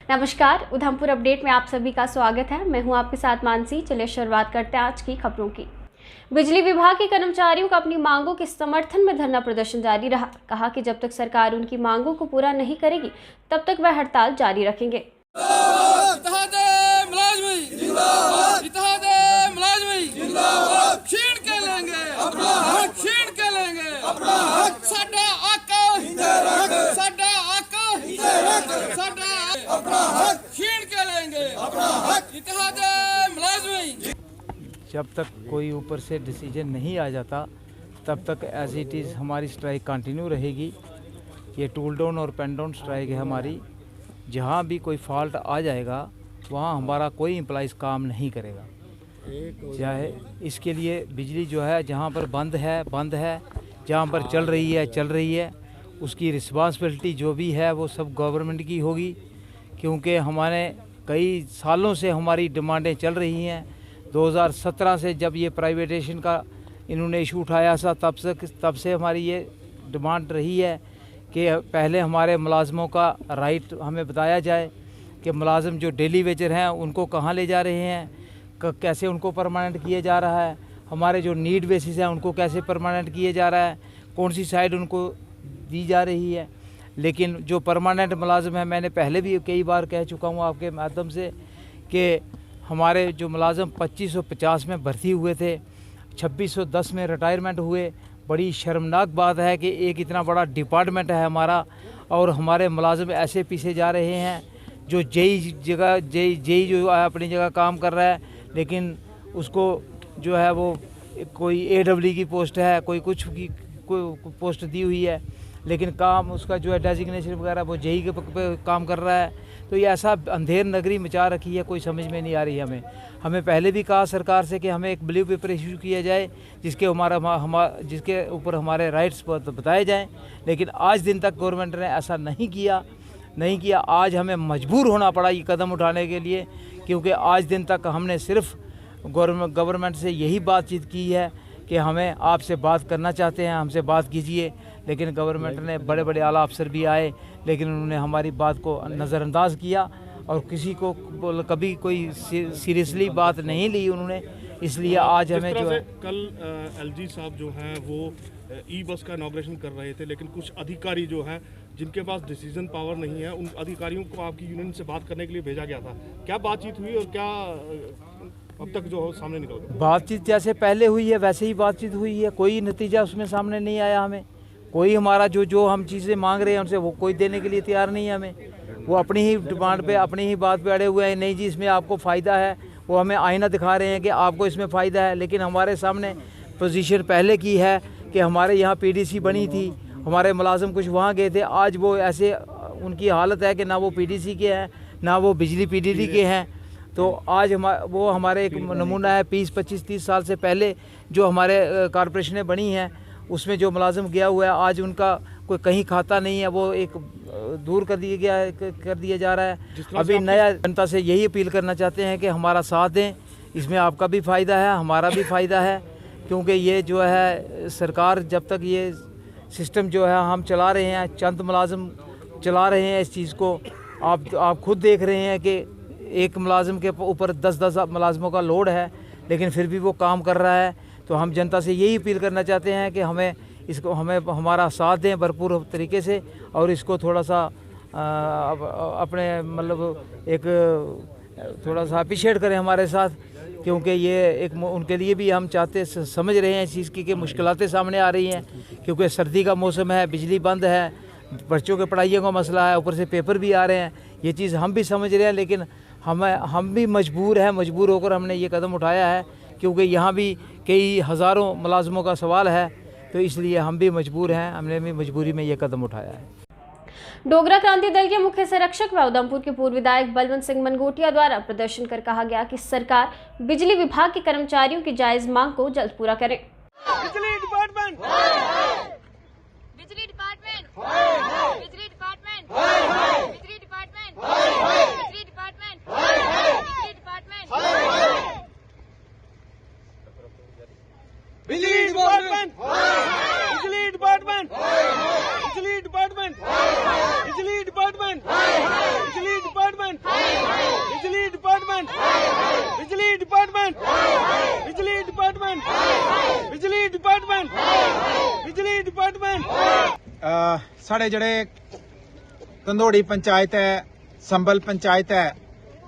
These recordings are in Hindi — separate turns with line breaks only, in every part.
नमस्कार, उधमपुर अपडेट में आप सभी का स्वागत है। मैं हूं आपके साथ मानसी। चलिए शुरुआत करते हैं आज की खबरों की। बिजली विभाग के कर्मचारियों का अपनी मांगों के समर्थन में धरना प्रदर्शन जारी रहा। कहा कि जब तक सरकार उनकी मांगों को पूरा नहीं करेगी तब तक वह हड़ताल जारी रखेंगे।
जब तक कोई ऊपर से डिसीजन नहीं आ जाता तब तक एज इट इज़ हमारी स्ट्राइक कंटिन्यू रहेगी। ये टूल डाउन और पेन डाउन स्ट्राइक है हमारी। जहाँ भी कोई फॉल्ट आ जाएगा वहाँ हमारा कोई एम्प्लॉइज़ काम नहीं करेगा। चाहे इसके लिए बिजली जो है जहाँ पर बंद है, जहाँ पर चल रही है, उसकी रिस्पॉन्सिबिलिटी जो भी है वो सब गवर्नमेंट की होगी। क्योंकि हमारे कई सालों से हमारी डिमांडें चल रही हैं। 2017 से जब ये प्राइवेटेशन का इन्होंने इशू उठाया था तब से हमारी ये डिमांड रही है कि पहले हमारे मुलाजमों का राइट हमें बताया जाए कि मुलाजिम जो डेली वेजर हैं उनको कहाँ ले जा रहे हैं, कैसे उनको परमानेंट किया जा रहा है, हमारे जो नीड बेसिस हैं उनको कैसे परमानेंट किया जा रहा है, कौन सी साइड उनको दी जा रही है। लेकिन जो परमानेंट मुलाजिम है, मैंने पहले भी कई बार कह चुका हूँ आपके माध्यम से कि हमारे जो मुलाजिम 2550 में भर्ती हुए थे, 2610 में रिटायरमेंट हुए। बड़ी शर्मनाक बात है कि एक इतना बड़ा डिपार्टमेंट है हमारा और हमारे मुलाजिम ऐसे पीछे जा रहे हैं। जो जेई जो अपनी जगह काम कर रहा है, लेकिन उसको जो है वो कोई AWE की पोस्ट है, कोई कुछ की कोई पोस्ट दी हुई है, लेकिन काम उसका जो है डेजिग्नेशन वगैरह वो जेई के पे काम कर रहा है। तो ये ऐसा अंधेर नगरी मचा रखी है, कोई समझ में नहीं आ रही है हमें पहले भी कहा सरकार से कि हमें एक ब्लू पेपर इशू किया जाए जिसके जिसके ऊपर हमारे राइट्स बताए जाएं, लेकिन आज दिन तक गवर्नमेंट ने ऐसा नहीं किया। आज हमें मजबूर होना पड़ा ये कदम उठाने के लिए, क्योंकि आज दिन तक हमने सिर्फ गवर्नमेंट से यही बातचीत की है कि हमें आपसे बात करना चाहते हैं, हमसे बात कीजिए। लेकिन गवर्नमेंट ने बड़े आला अफसर भी आए, लेकिन उन्होंने हमारी बात को नज़रअंदाज किया और किसी को कभी कोई सीरियसली बात नहीं ली उन्होंने। इसलिए आज हमें जो है
कल LG साहब जो हैं वो ई-बस का इनॉग्रेशन कर रहे थे, लेकिन कुछ अधिकारी जो हैं जिनके पास डिसीजन पावर नहीं है, उन अधिकारियों को आपकी यूनियन से बात करने के लिए भेजा गया था। क्या बातचीत हुई और क्या अब तक जो सामने निकल गया?
बातचीत जैसे पहले हुई है वैसे ही बातचीत हुई है, कोई नतीजा उसमें सामने नहीं आया। हमें कोई हमारा जो हम चीज़ें मांग रहे हैं उनसे वो कोई देने के लिए तैयार नहीं है हमें। वो अपनी ही डिमांड पे, अपनी ही बात पे अड़े हुए हैं। नहीं जी इसमें आपको फ़ायदा है, वो हमें आईना दिखा रहे हैं कि आपको इसमें फ़ायदा है, लेकिन हमारे सामने पोजीशन पहले की है कि हमारे यहाँ PDC बनी थी, हमारे मुलाजिम कुछ वहाँ गए थे। आज वो ऐसे उनकी हालत है कि ना वो PDC के हैं ना वो बिजली PDD के हैं। तो आज वो हमारे एक नमूना है 20-25-30 साल से पहले जो हमारे कॉरपोरेशनें बनी हैं, उसमें जो मुलाजिम गया हुआ है आज उनका कोई कहीं खाता नहीं है, वो एक दूर कर दिया जा रहा है। अभी नया जनता से यही अपील करना चाहते हैं कि हमारा साथ दें, इसमें आपका भी फ़ायदा है, हमारा भी फ़ायदा है। क्योंकि ये जो है सरकार जब तक ये सिस्टम जो है हम चला रहे हैं, चंद मुलाजिम चला रहे हैं इस चीज़ को। आप खुद देख रहे हैं कि एक मुलाजिम के ऊपर 10 मुलाजिमों का लोड है, लेकिन फिर भी वो काम कर रहा है। तो हम जनता से यही अपील करना चाहते हैं कि हमें हमारा साथ दें भरपूर तरीके से और इसको थोड़ा सा अपने मतलब एक थोड़ा सा अप्रिशिएट करें हमारे साथ, क्योंकि ये एक उनके लिए भी हम समझ रहे हैं इस चीज़ की कि मुश्किलातें सामने आ रही हैं। क्योंकि सर्दी का मौसम है, बिजली बंद है, बच्चों के पढ़ाइयों का मसला है, ऊपर से पेपर भी आ रहे हैं। ये चीज़ हम भी समझ रहे हैं, लेकिन हम भी मजबूर होकर हमने ये कदम उठाया है, क्योंकि यहाँ भी कई हज़ारों मुलाजमों का सवाल है। तो इसलिए हम भी मजबूर हैं, हमने भी मजबूरी में ये कदम उठाया है।
डोगरा क्रांति दल के मुख्य संरक्षक व उधमपुर के पूर्व विधायक बलवंत सिंह मनगोटिया द्वारा प्रदर्शन कर कहा गया कि सरकार बिजली विभाग के कर्मचारियों की जायज मांग को जल्द पूरा करे।
बिजली डिपार्टमेंट, बिजली डिपार्टमेंट, बिजली डिपार्टमेंट, बिजली डिपार्टमेंट, बिजली डिपार्टमेंट, बिजली डिपार्टमेंट, बिजली डिपार्टमेंट, बिजली डिपार्टमेंट, बिजली डिपार्टमेंट, बिजली डिपार्टमेंट, बिजली डिपार्टमेंट,
साढ़े जड़े धंधोड़ी पंचायत है, संबल पंचायत है,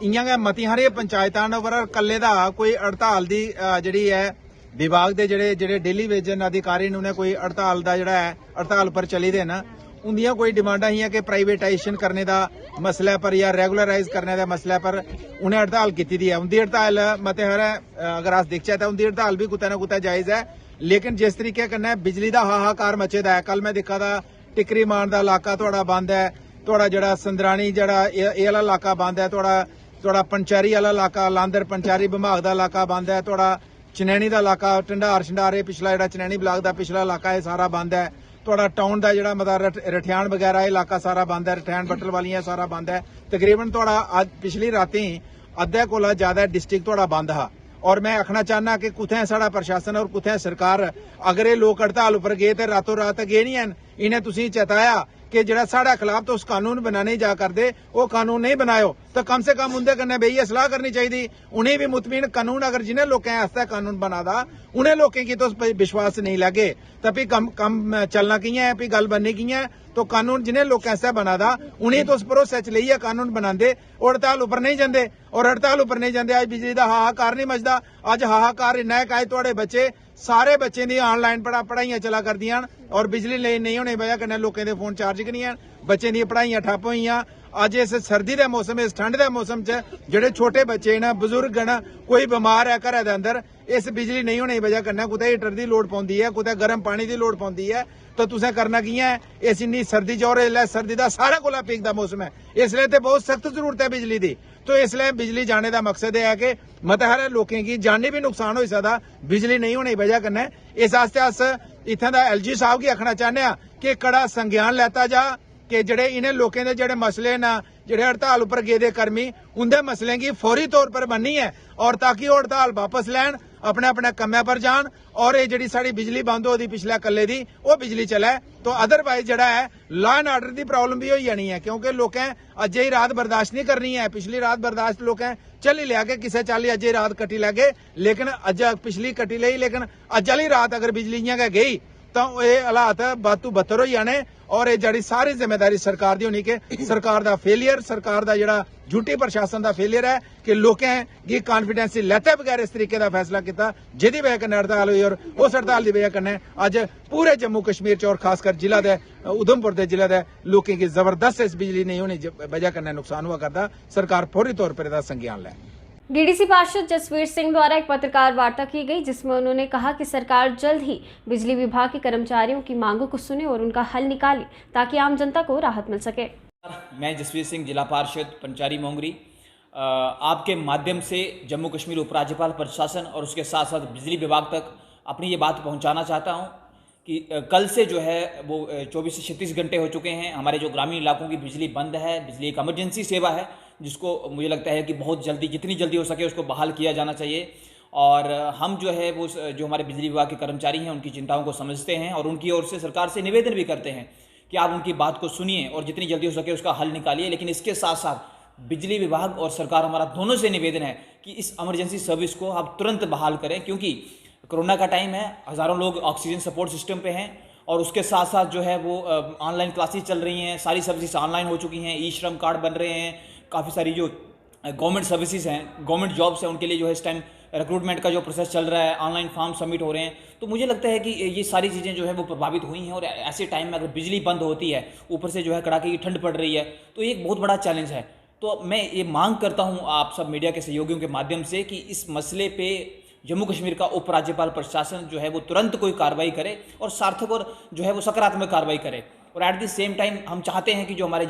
इयां गै मती हारियां पंचायतां न पर कल्ले दा कोई हड़ताल दी जिहड़ी है विभाग दे जेड़े डेली वेजन अधिकारी ने उन्हें कोई हड़ताल दा जिहड़ा है हड़ताल पर चली दे न उंदियां कोई डिमांडां हियां कि प्राइवेटाइजेशन करने दा मसले पर या रेगुलराइज करने दा मसले पर उन्हें हड़ताल कीती दी है। उंदी हड़ताल मते हारे अगर अस दिखचै तां उंदी हड़ताल भी कुतै ना कुतै जायज है, लेकिन जिस तरीके कन्नै बिजली दा हाहाकार मचे दा है, कल मैं दिक्खा दा टिकरी मान दा इलाका थोड़ा बंद है, थोड़ा जेड़ा संदरानी जेड़ा एह आला इलाका बंद है, थोड़ा पंचैरी आला इलाका लांदर पंचैरी विभाग दा इलाका बंद है, थोड़ा चनैनी दा इलाका ढंडार शंडारे पिछला जेड़ा चनैनी ब्लाक दा पिछला इलाका है सारा बंद है, थोड़ा टाउन का जिहड़ा मतलब रठियान वगैरह इलाका सारा बंद है, रठियान बट्टल वालियां सारा बंद है। तकरीबन थोड़ा अज पिछली राती अद्धे कोला ज्यादा डिस्ट्रिक्ट थोड़ा बंद हा। और मैं आखना चाहना कि कुत्थै साड़ा प्रशासन और कुत्थै सरकार, अगर ये लोग हड़ताल उपर गए तो रातों रात गए नहीं हैं। इन्हें तुसीं चेताया कि जिहड़ा साढ़े खिलाफ तुस कानून बनाने जा करदे वो कानून नहीं बनायो, तो कम से कम उंदे कन्नै बेहियै सलाह करनी चाहिए। उन्हें भी मुतमीन कानून अगर जिन्हें लोकें आस्तै कानून बना दा उन्हें लोकें की तुस विश्वास नहीं लगे तो भी कम चलना कियां है, भी गल बननी कियां है। तो कानून जिन्हें लोकें आस्तै बना दा उन्हें तुस भरोसे च लेइयै कानून बनांदे और हड़ताल उपर नहीं जांदे, और हड़ताल उपर नहीं जांदे। अज बिजली दा हाहाकार नहीं मचदा, अज हाहाकार इन्ना है कि अज तुहाडे बच्चे सारे बच्चें दी ऑनलाइन पढ़ाइयां चला करदियां और बिजली नहीं होने की वजह कन्नै लोकें दे फोन चार्ज गै नहीं है, बच्चें दी पढ़ाइयां ठप्प होईयां। अज इस सर्दी दे मौसम, इस ठंड दे मौसम च जेड़े छोटे बच्चे न, बुजुर्ग न, कोई बीमार है घरै दे अंदर, इस बिजली नहीं होने की वजह कन्नै कुतै हीटर दी लोड़ पौंदी है, कुतै गर्म पानी दी लोड़ पौंदी है। तो तुसें करना कियां है, इस इन्नी सर्दी च और इसलै सर्दी दा सारे कोला पीक दा मौसम है, इसलिए ते बहुत सख्त जरूरत है बिजली दी। तो इसलिए बिजली जाने का मकसद यह है कि मते हारे लोकें गी जानी भी नुकसान हो सकदा बिजली नहीं होने की वजह कन्नै। इस आस्ते अस इत्थें दा LG साहब गी आखना चाहने आ कि कड़ा संज्ञान लैता जा कि जेड़े इन्हें लोकें दे जेड़े मसले न, जेड़े हड़ताल उपर गेदे कर्मी, उंदे मसलें गी फौरी तौर पर बननी है और ताकि वो हड़ताल वापस लैन, अपने अपने कम्मै पर जान और ये जेड़ी साड़ी बिजली बंद होई दी पिछले कल्ले दी वो बिजली चले। तो अदरवाइज जेड़ा है लॉ एंड आर्डर की प्रॉब्लम भी हो जानी है, क्योंकि लोकें अज्जे ही रात बर्दाश्त नहीं करनी है। पिछली रात बर्दाश्त लोकें चली लिया के किसे चाली अज्जे रात कटी लैगे, लेकिन अज्ज पिछली कटी लई, लेकिन अज्ज आली रात अगर बिजली इयां गै गई तो ये हालात बद तू बदतर हो जाने। और ये जड़ी सारी जिम्मेदारी सरकार दी होनी कि सरकार दा फेलियर, सरकार दा जेड़ा झूठी प्रशासन दा फेलियर है कि लोकें गी कॉन्फिडेंस लैते बगैर इस तरीके दा फैसला किया जिहदी वजह कन्नै हड़ताल हुई। और उस हड़ताल की वजह कन्नै अज पूरे जम्मू कश्मीर च और खासकर जिला दे उधमपुर दे जिले दे लोकें की जबरदस्त इस बिजली नहीं होने की वजह कन्नै नुकसान हुआ करदा। सरकार फौरी तौर पर इसका संज्ञान लै।
डीडीसी पार्षद जसवीर सिंह द्वारा एक पत्रकार वार्ता की गई, जिसमें उन्होंने कहा कि सरकार जल्द ही बिजली विभाग के कर्मचारियों की मांगों को सुने और उनका हल निकाले ताकि आम जनता को राहत मिल सके।
मैं जसवीर सिंह, जिला पार्षद पंचारी मोंगरी, आपके माध्यम से जम्मू कश्मीर उपराज्यपाल प्रशासन और उसके साथ साथ बिजली विभाग तक अपनी ये बात पहुंचाना चाहता हूं कि कल से जो है वो 24 से 36 घंटे हो चुके हैं, हमारे जो ग्रामीण इलाकों की बिजली बंद है। बिजली एक इमरजेंसी सेवा है जिसको मुझे लगता है कि बहुत जल्दी, जितनी जल्दी हो सके उसको बहाल किया जाना चाहिए। और हम जो है वो जो हमारे बिजली विभाग के कर्मचारी हैं उनकी चिंताओं को समझते हैं और उनकी ओर से सरकार से निवेदन भी करते हैं कि आप उनकी बात को सुनिए और जितनी जल्दी हो सके उसका हल निकालिए। लेकिन इसके साथ साथ बिजली विभाग और सरकार, हमारा दोनों से निवेदन है कि इस इमरजेंसी सर्विस को आप तुरंत बहाल करें, क्योंकि कोरोना का टाइम है, हज़ारों लोग ऑक्सीजन सपोर्ट सिस्टम पे हैं और उसके साथ साथ जो है वो ऑनलाइन क्लासेस चल रही हैं, सारी सर्विसेज ऑनलाइन हो चुकी हैं, ई श्रम कार्ड बन रहे हैं, काफ़ी सारी जो गवर्नमेंट सर्विसेज हैं, गवर्नमेंट जॉब्स हैं, उनके लिए जो है इस टाइम रिक्रूटमेंट का जो प्रोसेस चल रहा है, ऑनलाइन फॉर्म सबमिट हो रहे हैं। तो मुझे लगता है कि ये सारी चीज़ें जो है वो प्रभावित हुई हैं और ऐसे टाइम में अगर बिजली बंद होती है, ऊपर से जो है कड़ाके की ठंड पड़ रही है, तो ये एक बहुत बड़ा चैलेंज है। तो मैं ये मांग करता हूँ आप सब मीडिया के सहयोगियों के माध्यम से कि इस मसले पे जम्मू कश्मीर का उपराज्यपाल प्रशासन जो है वो तुरंत कोई कार्रवाई करे और सार्थक और जो है वो सकारात्मक कार्रवाई करे। और एट द सेम टाइम हम चाहते हैं कि जो हमारे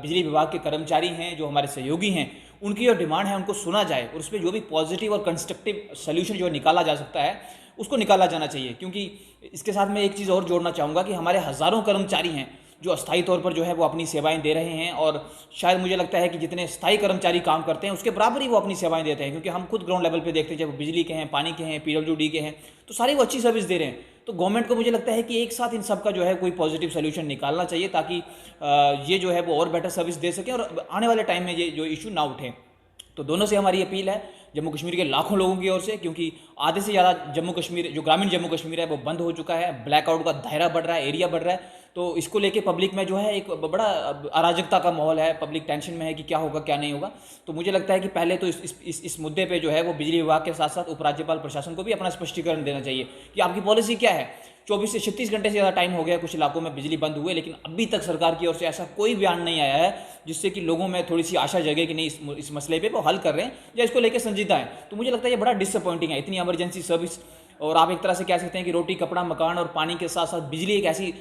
बिजली विभाग के कर्मचारी हैं, जो हमारे सहयोगी हैं, उनकी जो डिमांड है उनको सुना जाए और उस पर जो भी पॉजिटिव और कंस्ट्रक्टिव सोल्यूशन जो निकाला जा सकता है उसको निकाला जाना चाहिए। क्योंकि इसके साथ मैं एक चीज़ और जोड़ना चाहूँगा कि हमारे हज़ारों कर्मचारी हैं जो अस्थायी तौर पर जो है वो अपनी सेवाएं दे रहे हैं और शायद मुझे लगता है कि जितने स्थायी कर्मचारी काम करते हैं उसके बराबर ही वो अपनी सेवाएं देते हैं, क्योंकि हम खुद ग्राउंड लेवल पे देखते हैं, चाहे वो बिजली के हैं, पानी के हैं, PWD के हैं, तो सारी वो अच्छी सर्विस दे रहे हैं। तो गवर्नमेंट को मुझे लगता है कि एक साथ इन सब का जो है कोई पॉजिटिव सोल्यूशन निकालना चाहिए ताकि ये जो है वो और बेटर सर्विस दे सकें और आने वाले टाइम में ये जो इशू ना उठें। तो दोनों से हमारी अपील है जम्मू कश्मीर के लाखों लोगों की ओर से, क्योंकि आधे से ज़्यादा जम्मू कश्मीर, जो ग्रामीण जम्मू कश्मीर है वो बंद हो चुका है, ब्लैकआउट का दायरा बढ़ रहा है, एरिया बढ़ रहा है। तो इसको लेके पब्लिक में जो है एक बड़ा अराजकता का माहौल है, पब्लिक टेंशन में है कि क्या होगा क्या नहीं होगा। तो मुझे लगता है कि पहले तो इस मुद्दे पे जो है वो बिजली विभाग के साथ साथ उपराज्यपाल प्रशासन को भी अपना स्पष्टीकरण देना चाहिए कि आपकी पॉलिसी क्या है। 24 से 36 घंटे से ज़्यादा टाइम हो गया, कुछ इलाकों में बिजली बंद हुए, लेकिन अभी तक सरकार की ओर से ऐसा कोई बयान नहीं आया है जिससे कि लोगों में थोड़ी सी आशा जगे कि नहीं इस मसले पे वो हल कर रहे हैं या इसको लेकर संजीदा है। तो मुझे लगता है ये बड़ा डिसअपॉइंटिंग है, इतनी इमरजेंसी सर्विस, और आप एक तरह से कह सकते हैं कि रोटी कपड़ा मकान और पानी के साथ साथ बिजली एक ऐसी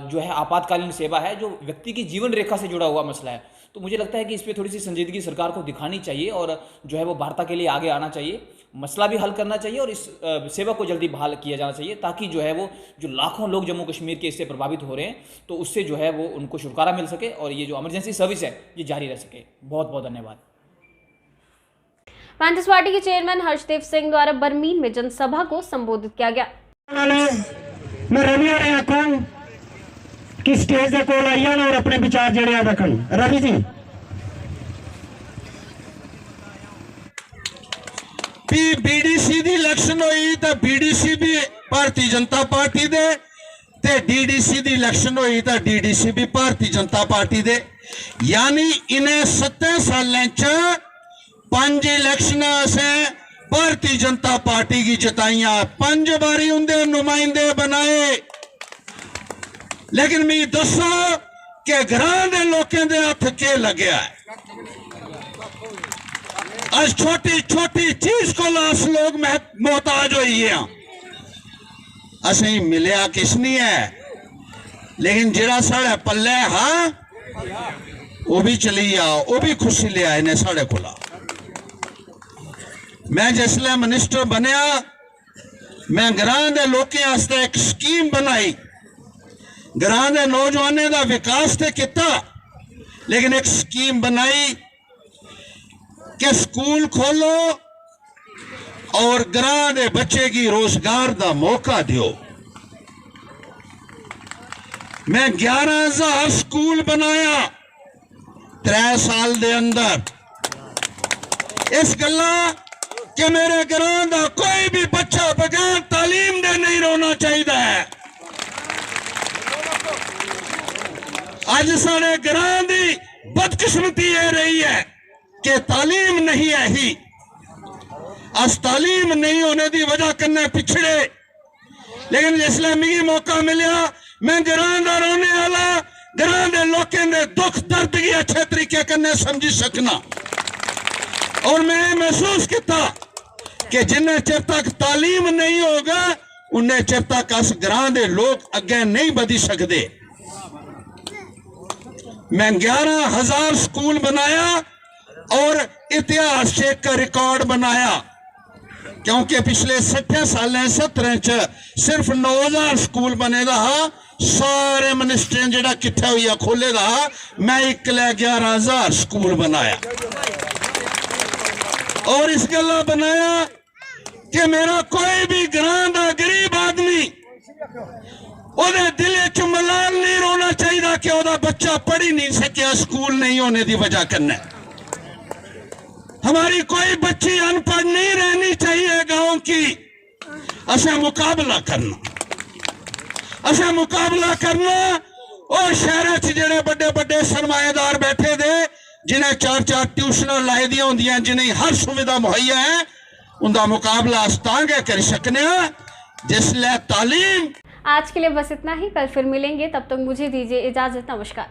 जो है आपातकालीन सेवा है जो व्यक्ति की जीवन रेखा से जुड़ा हुआ मसला है। तो मुझे लगता है कि इस पर थोड़ी सी संजीदगी सरकार को दिखानी चाहिए और जो है वो वार्ता के लिए आगे आना चाहिए, मसला भी हल करना चाहिए और इस सेवा को जल्दी बहाल किया जाना चाहिए, ताकि जो है वो जो लाखों लोग जम्मू कश्मीर के इससे प्रभावित हो रहे हैं तो उससे जो है वो उनको छुटकारा मिल सके और ये जो इमरजेंसी सर्विस है ये जारी रह सके। बहुत बहुत धन्यवाद।
पैंथर्स पार्टी के चेयरमैन हर्षदेव सिंह द्वारा बरमीन में जनसभा को संबोधित किया गया।
मैं रवि और आखूं कि स्टेज के कोल आई और अपने विचार जड़े रखन। रवि जी
बीडीसी दी इलेक्शन हुई तो बीडीसी भी भारतीय जनता पार्टी दे ते डीडीसी दी इलेक्शन हुई तो डीडीसी भी भारतीय जनता पार्टी दे, यानी इन्हें 7 सालें च 5 इलेक्शन से भारतीय जनता पार्टी की जिताइया, 5 बारी उनके नुमाइंदे बनाए, लेकिन मैं दसो कि घरां दे लोकें दे हथ के लग्या है। आज छोटी छोटी चीज को लाश लोग मोहताज हो हैं। असें मिलया किस नहीं है, लेकिन जेड़ा साढ़े पल्ले हाँ वो भी चली आ, वो भी खुशी ले आए ने साढ़े कोला। मैं जिसले मिनिस्टर बनया मैं ग्रां दे लोकें आस्ते एक स्कीम बनाई, ग्रां दे नौजवानों का विकास ते किता, लेकिन एक स्कीम बनाई कि स्कूल खोलो और ग्रां दे बच्चे की रोजगार का मौका दियो। मैं 11,000 स्कूल बनाया 3 साल दे अंदर। इस गल्ला कि मेरे ग्रां का कोई भी बच्चा बगैर तालीम दे नहीं रोना चाहिए है। आज सारे ग्रां की बदकिस्मती ये रही है कि तालीम नहीं है ही। अस तालीम नहीं होने की वजह करने पिछड़े, लेकिन जिसले मिगी मौका मिलया मैं ग्रां दा रोने वाला ग्रां दे लोकें दे दुख दर्द की अच्छे तरीके कन्ने समझी सकना। और मैं महसूस किया कि जिन्ने चिर तक तालीम नहीं होगा उन्ने चिर तक अस ग्रां दे लोग अगे नहीं बढ़ी सकते। मैं 11,000 स्कूल बनाया और इतिहास चेक का रिकॉर्ड बनाया, क्योंकि पिछले 60 सालें 17 च सिर्फ 9,000 स्कूल बने दा, सारे मिनिस्टरें जेड़ा किट्ठा हुई खोले दा, मैं इकले 11,000 स्कूल बनाया। और इस गल्ला बनाया कि मेरा कोई भी ग्रां दा गरीब आदमी ओदे दिल च मलाल नहीं रोना चाहिए कि ओदा बच्चा पढ़ी नहीं सकिया स्कूल नहीं होने की वजह करने। हमारी कोई बच्ची अनपढ़ नहीं रहनी चाहिए गांव की। असा मुकाबला करना और शहर जेड़े बड़े बड़े सरमाएदार बैठे दे जिन्हें 4-4 ट्यूशन लाई दी होंदियां, जिन्हें हर सुविधा मुहैया है, उनका मुकाबला अस्तांगे कर सकने जिसले तालीम।
आज के लिए बस इतना ही, कल फिर मिलेंगे, तब तक मुझे दीजिए इजाजत। नमस्कार।